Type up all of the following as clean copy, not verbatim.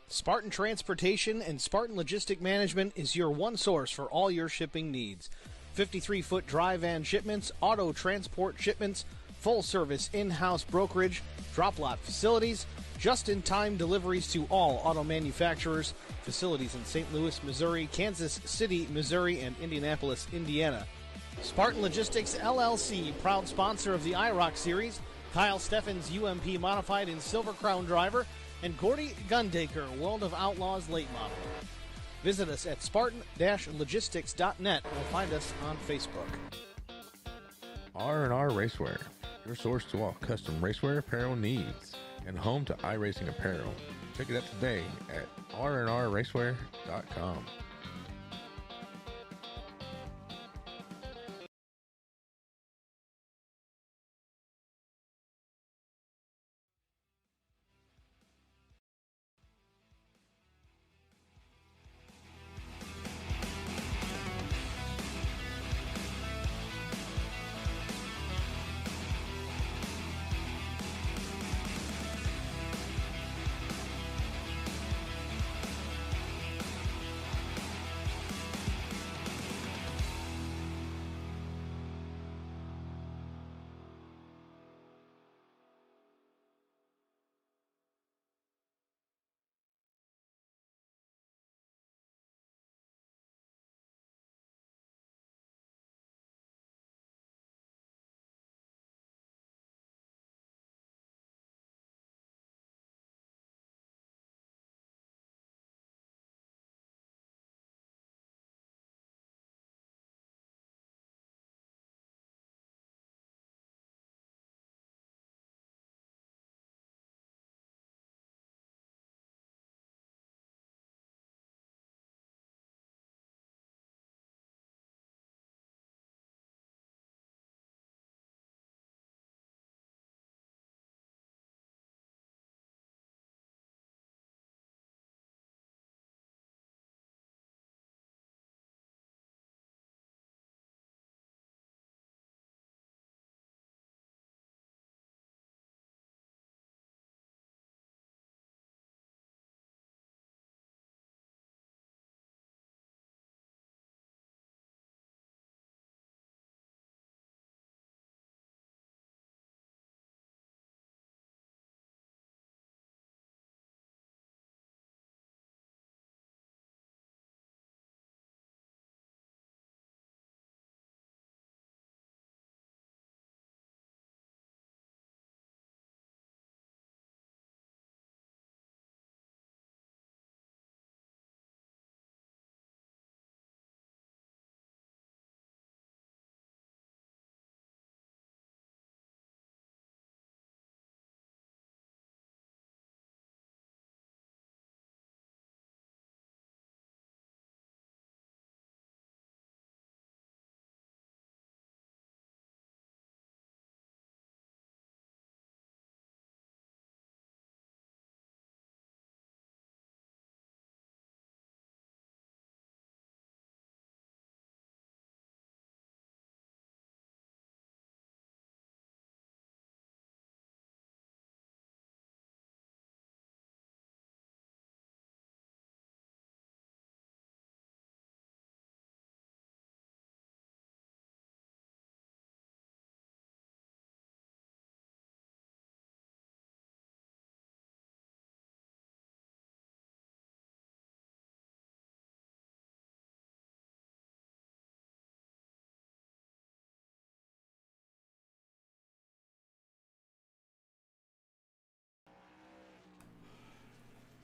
Spartan Transportation and Spartan Logistic Management is your one source for all your shipping needs. 53-foot dry van shipments, auto transport shipments, full-service in-house brokerage, drop-lot facilities, just-in-time deliveries to all auto manufacturers, facilities in St. Louis, Missouri, Kansas City, Missouri, and Indianapolis, Indiana. Spartan Logistics LLC, proud sponsor of the IROC Series, Kyle Steffens UMP Modified and Silver Crown Driver, and Gordy Gundaker, World of Outlaws late model. Visit us at spartan-logistics.net or find us on Facebook. R&R Racewear, your source to all custom racewear apparel needs, and home to iRacing apparel. Check it out today at rnrracewear.com.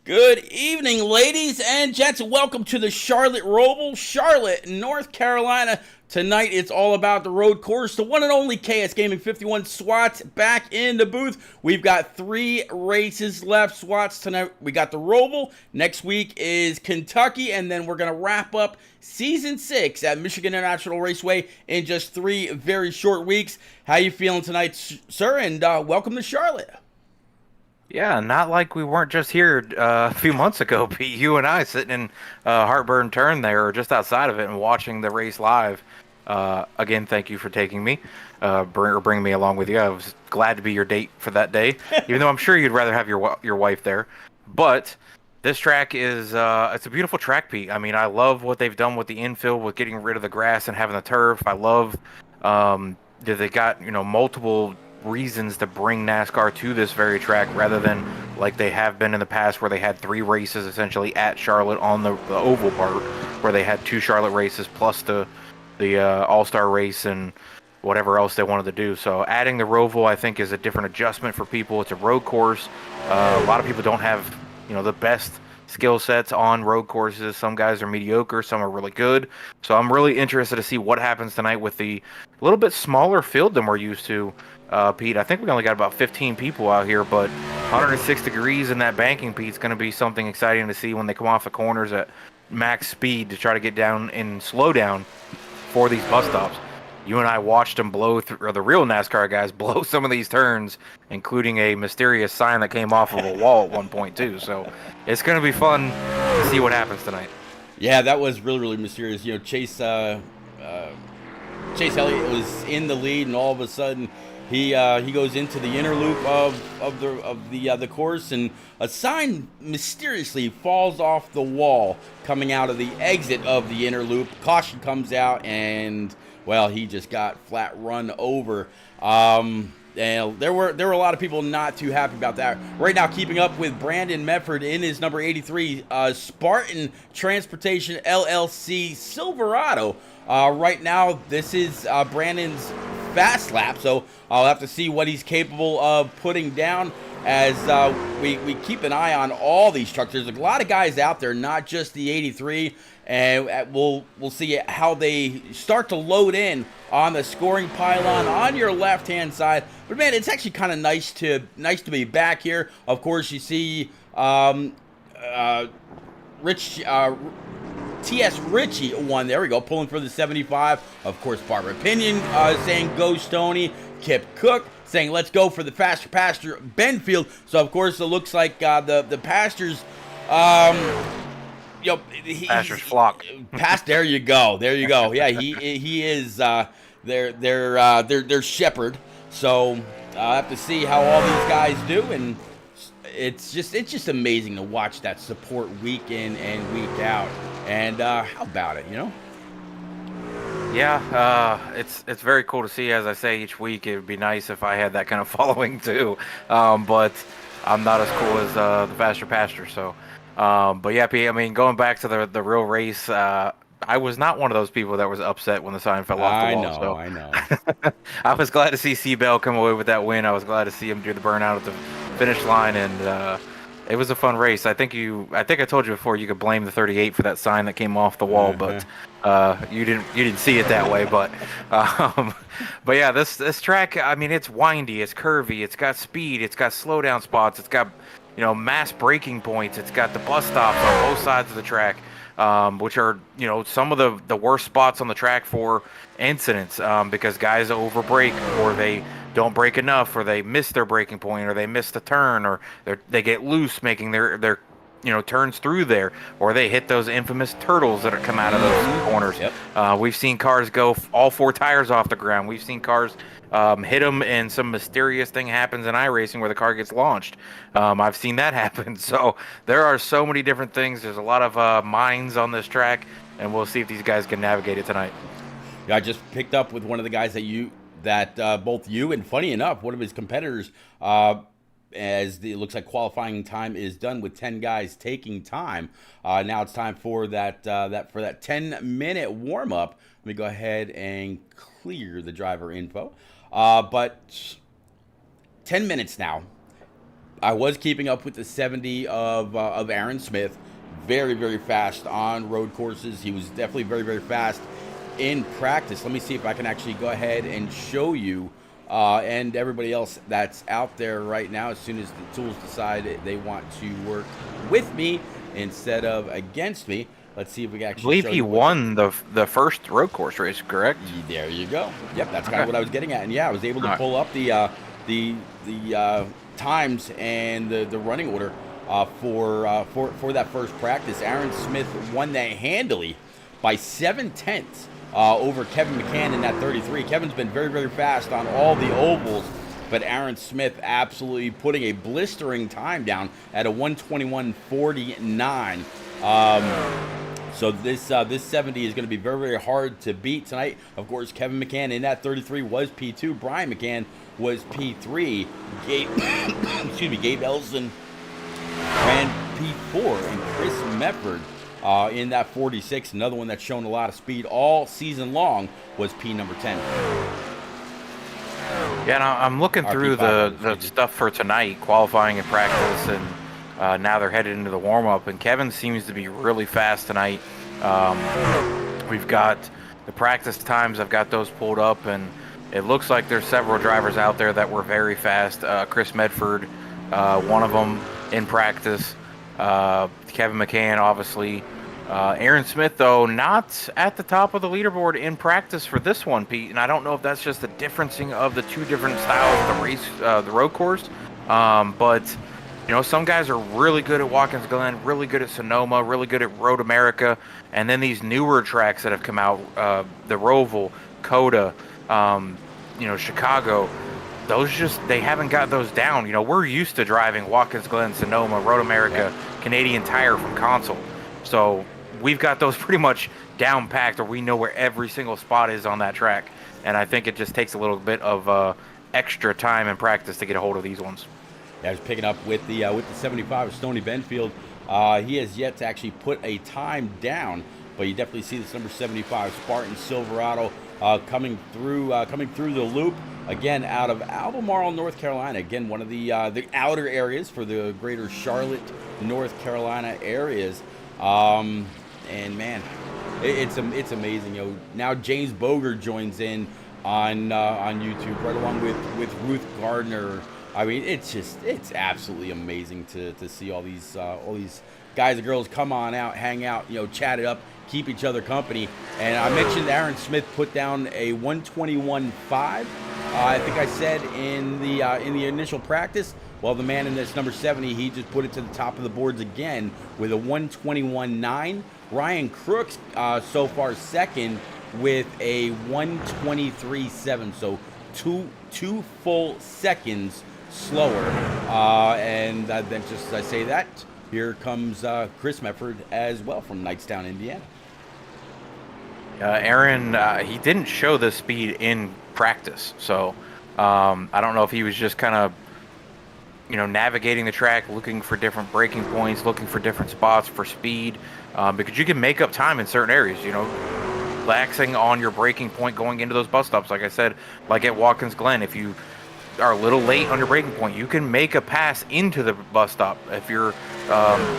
Good evening, ladies and gents. Welcome to the Charlotte Roval, Charlotte, North Carolina. Tonight, it's all about the road course. The one and only KS Gaming 51 SWATs back in the booth. We've got 3 races left. SWATs tonight. We got the Roval. Next week is Kentucky, and then we're going to wrap up Season 6 at Michigan International Raceway in just 3 very short weeks. How you feeling tonight, sir? And welcome to Charlotte. Yeah, not like we weren't just here a few months ago, Pete. You and I sitting in Heartburn Turn there, or just outside of it, and watching the race live. Again, thank you for taking me, bringing me along with you. I was glad to be your date for that day, even though I'm sure you'd rather have your wife there. But This track is it's a beautiful track, Pete. I mean, I love what they've done with the infield, with getting rid of the grass and having the turf. I love that they got, multiple reasons to bring NASCAR to this very track rather than like they have been in the past where they had 3 races essentially at Charlotte on the oval part, where they had 2 Charlotte races plus the All-Star race and whatever else they wanted to do. So adding the Roval, I think, is a different adjustment for people. It's a road course. A lot of people don't have the best skill sets on road courses. Some guys are mediocre, some are really good. So I'm really interested to see what happens tonight with the little bit smaller field than we're used to, Pete. I think we only got about 15 people out here, but 106 degrees in that banking, Pete, is going to be something exciting to see when they come off the corners at max speed to try to get down and slow down for these bus stops. You and I watched them blow through, or the real NASCAR guys blow some of these turns, including a mysterious sign that came off of a wall at one point too. So it's going to be fun to see what happens tonight. Yeah, that was really, really mysterious. Chase Elliott was in the lead, and all of a sudden he goes into the inner loop of the course, and a sign mysteriously falls off the wall coming out of the exit of the inner loop. Caution comes out, and well, he just got flat run over. And there were a lot of people not too happy about that. Right now, keeping up with Brandon Medford in his number 83 Spartan Transportation LLC Silverado. Right now, this is Brandon's fast lap, so I'll have to see what he's capable of putting down as we keep an eye on all these trucks. There's a lot of guys out there, not just the 83, and we'll see how they start to load in on the scoring pylon on your left-hand side. But man, it's actually kind of nice to be back here. Of course, you see T.S. Ritchie won. There we go, pulling for the 75. Of course, Barbara Pinion saying go Stoney. Kip Cook saying let's go for the faster pastor Benfield. So of course it looks like the pastors Pastor's flock. There you go. Yeah, he is their shepherd. So I'll have to see how all these guys do, and it's just amazing to watch that support week in and week out. And how about it, Yeah, it's very cool to see. As I say each week, it would be nice if I had that kind of following too. But I'm not as cool as the faster pastor. So, but yeah, P, I mean, going back to the real race, I was not one of those people that was upset when the sign fell off the wall. I know. I was glad to see Seabell come away with that win. I was glad to see him do the burnout at the finish line, and it was a fun race. I think I told you before you could blame the 38 for that sign that came off the wall, but you didn't see it that way. But yeah, this track, I mean, it's windy, it's curvy, it's got speed, it's got slowdown spots, it's got mass braking points, it's got the bus stops on both sides of the track, which are some of the worst spots on the track for incidents, because guys overbrake, or they don't brake enough, or they miss their braking point, or they miss the turn, or they get loose making their turns through there, or they hit those infamous turtles that come out of those corners. Yep. We've seen cars go all 4 tires off the ground. We've seen cars hit them, and some mysterious thing happens in iRacing where the car gets launched. I've seen that happen. So there are so many different things. There's a lot of mines on this track, and we'll see if these guys can navigate it tonight. Yeah, I just picked up with one of the guys that both you and, funny enough, one of his competitors, as it looks like qualifying time is done with 10 guys taking time. Now it's time for that 10-minute warm-up. Let me go ahead and clear the driver info. But 10 minutes now. I was keeping up with the 70 of Aaron Smith. Very, very fast on road courses. He was definitely very, very fast in practice. Let me see if I can actually go ahead and show you and everybody else that's out there right now, as soon as the tools decide they want to work with me instead of against me. Let's see if we can actually. I believe he won the first road course race, correct? There you go. Yep, that's kind of what I was getting at. And yeah, I was able to pull up the times and the running order for that first practice. Aaron Smith won that handily by 7/10 over Kevin McCann in that 33. Kevin's been very, very fast on all the ovals but Aaron Smith absolutely putting a blistering time down at a 1:21:49. So this 70 is going to be very, very hard to beat tonight. Of course, Kevin McCann in that 33 was P2. Brian McCann was P3. Gabe Ellison ran P4, and Chris Mefford in that 46, another one that's shown a lot of speed all season long, was P number 10. Yeah, and I'm looking through the stuff for tonight, qualifying and practice, and now they're headed into the warm-up, and Kevin seems to be really fast tonight. We've got the practice times, I've got those pulled up, and it looks like there's several drivers out there that were very fast. Chris Medford, one of them in practice. Kevin McCann, obviously. Aaron Smith, though, not at the top of the leaderboard in practice for this one, Pete. And I don't know if that's just the differencing of the two different styles of the race, the road course. But, you know, some guys are really good at Watkins Glen, really good at Sonoma, really good at Road America. And then these newer tracks that have come out, the Roval, Coda, you know, Chicago, those they haven't got those down. You know, we're used to driving Watkins Glen, Sonoma, Road America, Canadian Tire from console. So we've got those pretty much down packed, or we know where every single spot is on that track. And I think it just takes a little bit of extra time and practice to get a hold of these ones. Yeah, I was picking up with the 75 of Stony Benfield. He has yet to actually put a time down, but you definitely see this number 75 Spartan Silverado coming through the loop again out of Albemarle, North Carolina. Again, one of the outer areas for the greater Charlotte, North Carolina areas. And man, it's amazing. You know, now James Boger joins in on YouTube right along with Ruth Gardner. I mean, it's absolutely amazing to see all these guys and girls come on out, hang out, you know, chat it up, keep each other company. And I mentioned Aaron Smith put down a 1:21.5. I think I said in the initial practice. Well, the man in this number 70, he just put it to the top of the boards again with a 1:21.9. Ryan Crooks so far second with a 1:23.7. So two full seconds slower. And then just as I say that, here comes Chris Mefford as well from Knightstown, Indiana. Aaron, he didn't show this speed in practice, so I don't know if he was just kind of, you know, navigating the track, looking for different braking points, looking for different spots for speed, because you can make up time in certain areas, you know, relaxing on your braking point going into those bus stops. Like I said, like at Watkins Glen, if you are a little late on your braking point, you can make a pass into the bus stop. If you're,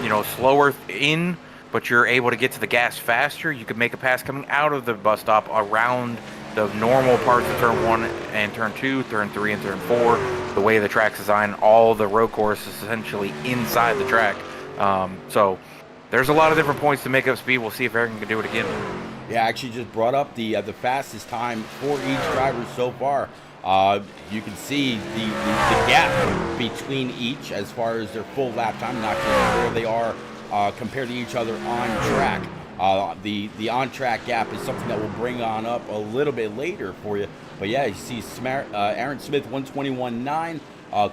you know, slower in, but you're able to get to the gas faster, you can make a pass coming out of the bus stop around the normal parts of turn 1 and turn 2, turn 3 and turn 4. The way the track's designed, all the road course is essentially inside the track. So there's a lot of different points to make up speed. We'll see if Aaron can do it again. Yeah, I actually just brought up the fastest time for each driver so far. You can see the gap between each as far as their full lap time, not just where they are compared to each other on track. The on-track gap is something that we'll bring on up a little bit later for you. But yeah, you see Aaron Smith 1:21.9,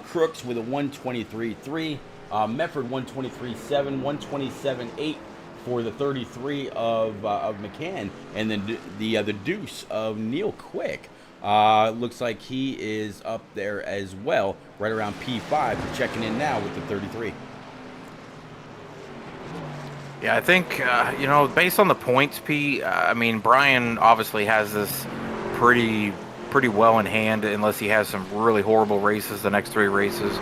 Crooks with a 1:23.3, Mefford 1:23.7, 1:27.8 for the 33 of McCann, and then the deuce of Neil Quick. Looks like he is up there as well, right around P5. We're checking in now with the 33. Yeah, I think, you know, based on the points, Pete, I mean, Brian obviously has this pretty well in hand, unless he has some really horrible races the next 3 races.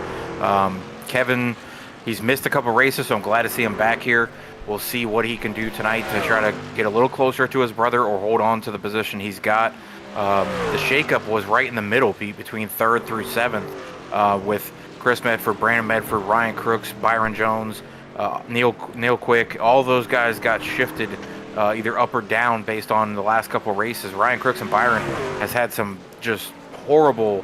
Kevin, he's missed a couple races, so I'm glad to see him back here. We'll see what he can do tonight to try to get a little closer to his brother or hold on to the position he's got. The shakeup was right in the middle, Pete, between 3rd through 7th, with Chris Medford, Brandon Medford, Ryan Crooks, Byron Jones, Neil Quick. All those guys got shifted either up or down based on the last couple of races. Ryan Crooks and Byron has had some just horrible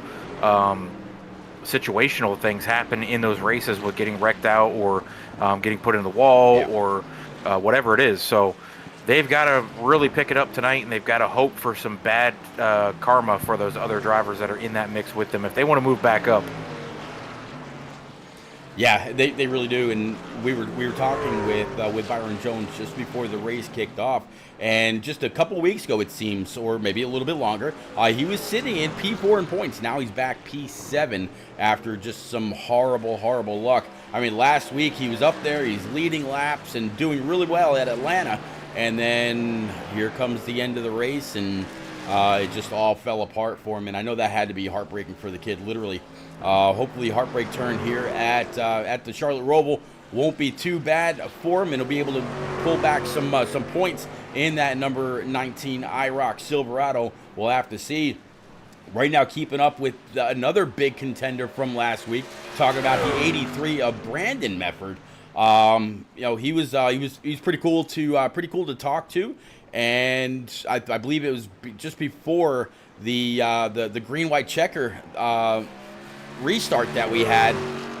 situational things happen in those races with getting wrecked out or getting put in the wall or whatever it is. So they've got to really pick it up tonight, and they've got to hope for some bad karma for those other drivers that are in that mix with them if they want to move back up. Yeah, they really do, and we were talking with Byron Jones just before the race kicked off, and just a couple weeks ago it seems, or maybe a little bit longer, he was sitting in P4 in points. Now he's back P7 after just some horrible luck. I mean, last week he was up there, he's leading laps and doing really well at Atlanta, and then here comes the end of the race, and it just all fell apart for him, and I know that had to be heartbreaking for the kid, literally. Hopefully heartbreak turn here at the Charlotte Roval won't be too bad for him, and he'll be able to pull back some points in that number 19 IROC Silverado. We'll have to see. Right now, keeping up with another big contender from last week. Talking about the 83 of Brandon Mefford. He was pretty cool to talk to, and I believe it was just before the green white checker restart that we had,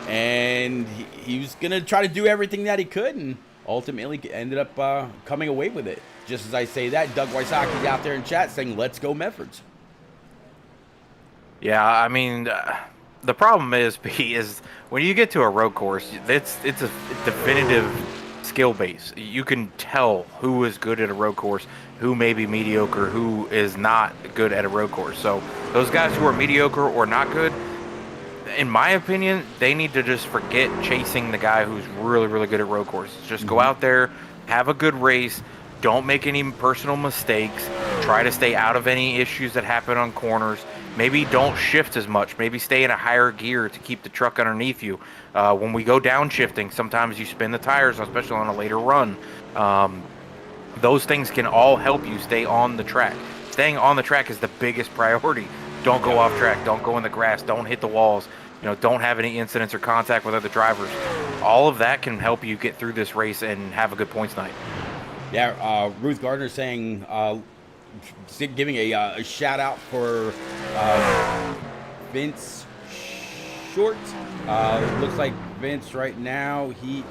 and he was gonna try to do everything that he could, and ultimately ended up coming away with it. Just as I say that, Doug Wysocki's out there in chat saying, "Let's go Meffords." Yeah, I mean, the problem is when you get to a road course, it's a definitive skill base. You can tell who is good at a road course, who may be mediocre, who is not good at a road course. So those guys who are mediocre or not good, in my opinion, they need to just forget chasing the guy who's really good at road courses. Just go out there, have a good race, don't make any personal mistakes, try to stay out of any issues that happen on corners. Maybe don't shift as much. Maybe stay in a higher gear to keep the truck underneath you. When we go downshifting, sometimes you spin the tires, especially on a later run. Those things can all help you stay on the track. Staying on the track is the biggest priority. Don't go off track. Don't go in the grass. Don't hit the walls. Don't have any incidents or contact with other drivers. All of that can help you get through this race and have a good points night. Yeah, Ruth Gardner saying, giving a shout out for Vince Short. Looks like Vince right now, he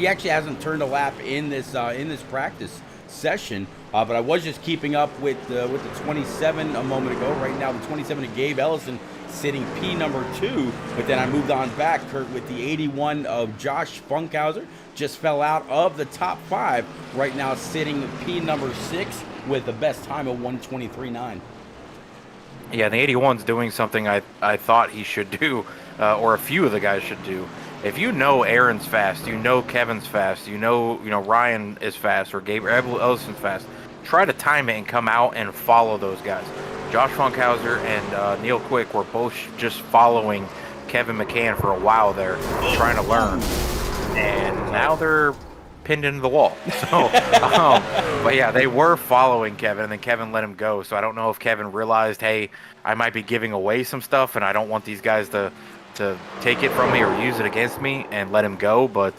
actually hasn't turned a lap in this practice session, but I was just keeping up with the 27 a moment ago. Right now, the 27 of Gabe Ellison sitting P number 2, but then I moved on back, Kurt, with the 81 of Josh Funkhauser. Just fell out of the top 5. Right now, sitting P number 6 with the best time of 1:23.9. Yeah, the 81's doing something I thought he should do, or a few of the guys should do. If you know Aaron's fast, you know Kevin's fast, you know Ryan is fast, or Gabriel Ellison's fast, try to time it and come out and follow those guys. Josh Funkhauser and Neil Quick were both just following Kevin McCann for a while there, trying to learn. And now they're pinned into the wall. So, but yeah, they were following Kevin, and then Kevin let him go. So I don't know if Kevin realized, hey, I might be giving away some stuff, and I don't want these guys to take it from me or use it against me, and let him go. But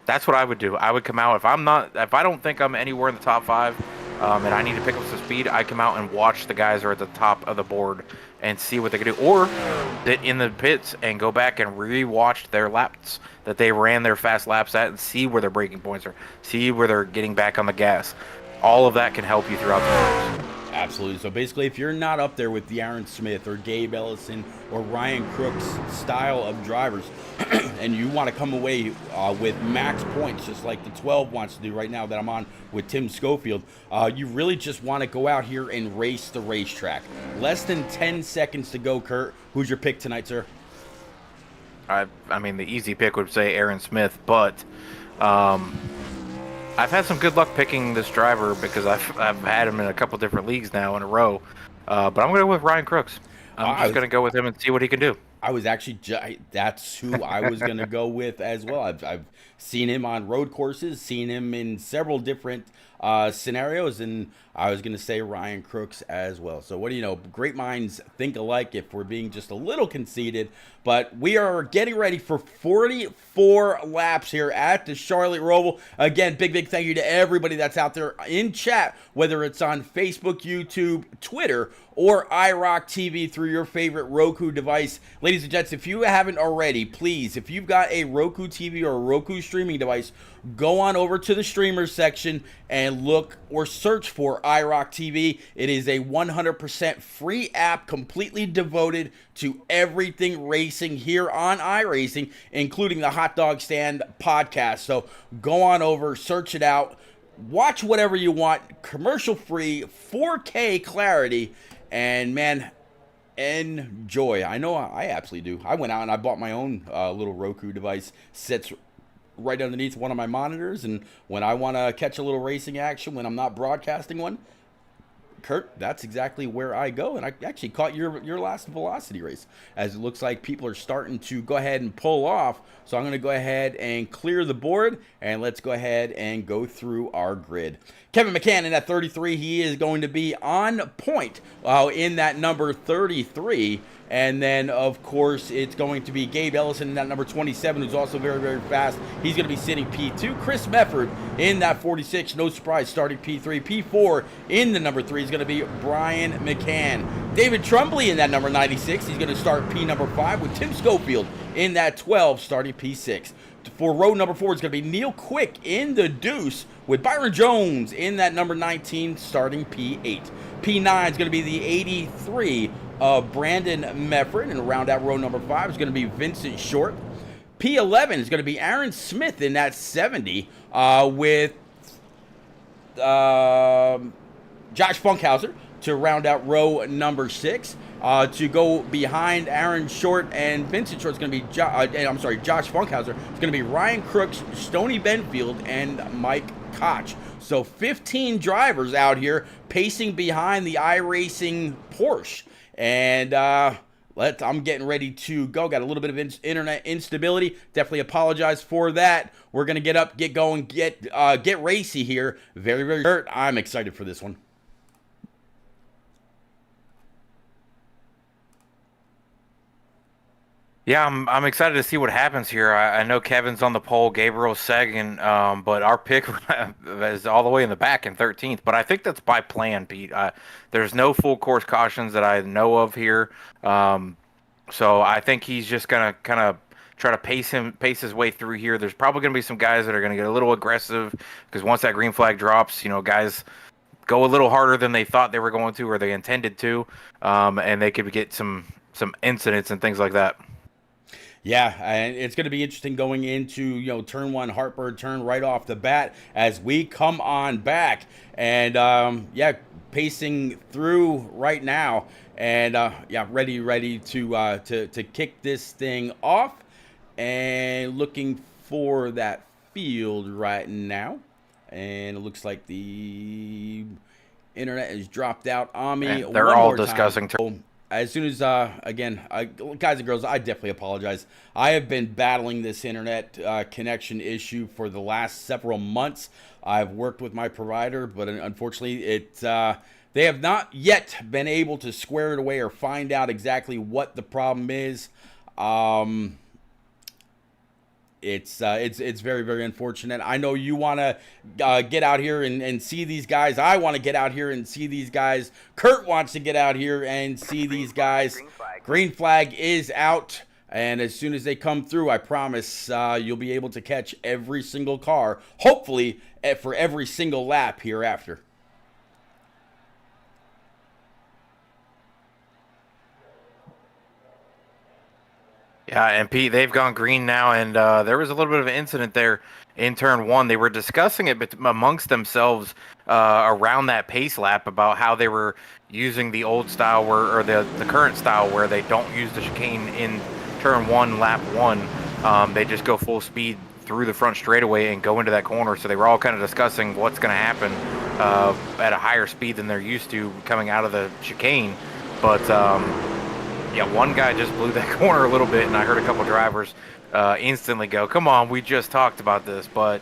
that's what I would do. I would come out if I don't think I'm anywhere in the top 5, and I need to pick up some speed, I come out and watch the guys who are at the top of the board and see what they can do, or sit in the pits and go back and re-watch their laps that they ran their fast laps at and see where their braking points are, see where they're getting back on the gas. All of that can help you throughout the race. Absolutely. So basically, if you're not up there with the Aaron Smith or Gabe Ellison or Ryan Crook's style of drivers, and you want to come away with max points, just like the 12 wants to do right now that I'm on with Tim Schofield, you really just want to go out here and race the racetrack. Less than 10 seconds to go, Kurt. Who's your pick tonight, sir? I mean, the easy pick would say Aaron Smith, but I've had some good luck picking this driver because I've had him in a couple different leagues now in a row. But I'm going to go with Ryan Crooks. I'm just going to go with him and see what he can do. I was actually that's who I was going to go with as well. I've seen him on road courses, seen him in several different scenarios, and I was going to say Ryan Crooks as well. So what do you know? Great minds think alike if we're being just a little conceited. But we are getting ready for 44 laps here at the Charlotte Roval. Again, big thank you to everybody that's out there in chat, whether it's on Facebook, YouTube, Twitter, or IROC TV through your favorite Roku device. Ladies Ladies and gents, if you haven't already, please, if you've got a Roku TV or a Roku streaming device, go on over to the streamers section and look or search for IROC TV. It is a 100% free app completely devoted to everything racing here on iRacing, including the Hot Dog Stand podcast. So go on over, search it out, watch whatever you want, commercial free, 4K clarity, and man, enjoy. I know I absolutely do. I went out and I bought my own little Roku device. Sits right underneath one of my monitors, and when I want to catch a little racing action when I'm not broadcasting one, Kurt, that's exactly where I go. And I actually caught your last velocity race, as it looks like people are starting to go ahead and pull off. So I'm going to go ahead and clear the board, and let's go ahead and go through our grid. Kevin McCann in at 33, he is going to be on point in that number 33. And then, of course, it's going to be Gabe Ellison in that number 27, who's also very, very fast. He's going to be sitting P2. Chris Mefford in that 46, no surprise, starting P3. P4 in the number 3 is going to be Brian McCann. David Trumbley in that number 96. He's going to start P number 5 with Tim Schofield in that 12, starting P6. For row number 4, it's going to be Neil Quick in the deuce with Byron Jones in that number 19, starting P8. P9 is going to be the 83 of Brandon Mefford, and round out row number 5 is going to be Vincent Short. P11 is going to be Aaron Smith in that 70 with Josh Funkhauser to round out row number 6. To go behind Aaron Short and Vincent Short is going to be Josh Funkhauser. It's going to be Ryan Crooks, Stoney Benfield, and Mike Koch. So 15 drivers out here pacing behind the iRacing Porsche. And I'm getting ready to go. Got a little bit of internet instability. Definitely apologize for that. We're going to get up, get going, get racy here. Very, very hurt. I'm excited for this one. Yeah, I'm excited to see what happens here. I know Kevin's on the pole, Gabriel's second, but our pick is all the way in the back in 13th. But I think that's by plan, Pete. There's no full course cautions that I know of here, so I think he's just gonna kind of try to pace his way through here. There's probably gonna be some guys that are gonna get a little aggressive because once that green flag drops, guys go a little harder than they thought they were going to or they intended to, and they could get some incidents and things like that. Yeah, and it's going to be interesting going into, turn 1, Heartbird turn right off the bat as we come on back. And, pacing through right now. And, ready to kick this thing off. And looking for that field right now. And it looks like the internet has dropped out on me. Yeah, they're all discussing as soon as, guys and girls, I definitely apologize. I have been battling this internet connection issue for the last several months. I've worked with my provider, but unfortunately, they have not yet been able to square it away or find out exactly what the problem is. It's very, very unfortunate. I know you want to get out here and see these guys. I want to get out here and see these guys. Kurt wants to get out here and see these guys. Green flag is out. And as soon as they come through, I promise you'll be able to catch every single car, hopefully for every single lap hereafter. Yeah, and Pete, they've gone green now, and there was a little bit of an incident there in turn 1. They were discussing it amongst themselves around that pace lap about how they were using the old style or the current style where they don't use the chicane in turn 1, lap 1. They just go full speed through the front straightaway and go into that corner. So they were all kind of discussing what's going to happen at a higher speed than they're used to coming out of the chicane. But yeah, one guy just blew that corner a little bit, and I heard a couple drivers instantly go, come on, we just talked about this. But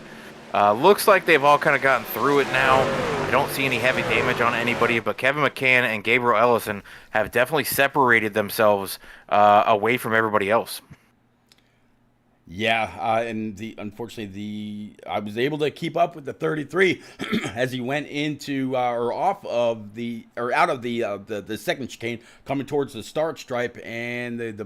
looks like they've all kind of gotten through it now. I don't see any heavy damage on anybody, but Kevin McCann and Gabriel Ellison have definitely separated themselves away from everybody else. Yeah, and unfortunately I was able to keep up with the 33 as he went into out of the second chicane coming towards the start stripe, and the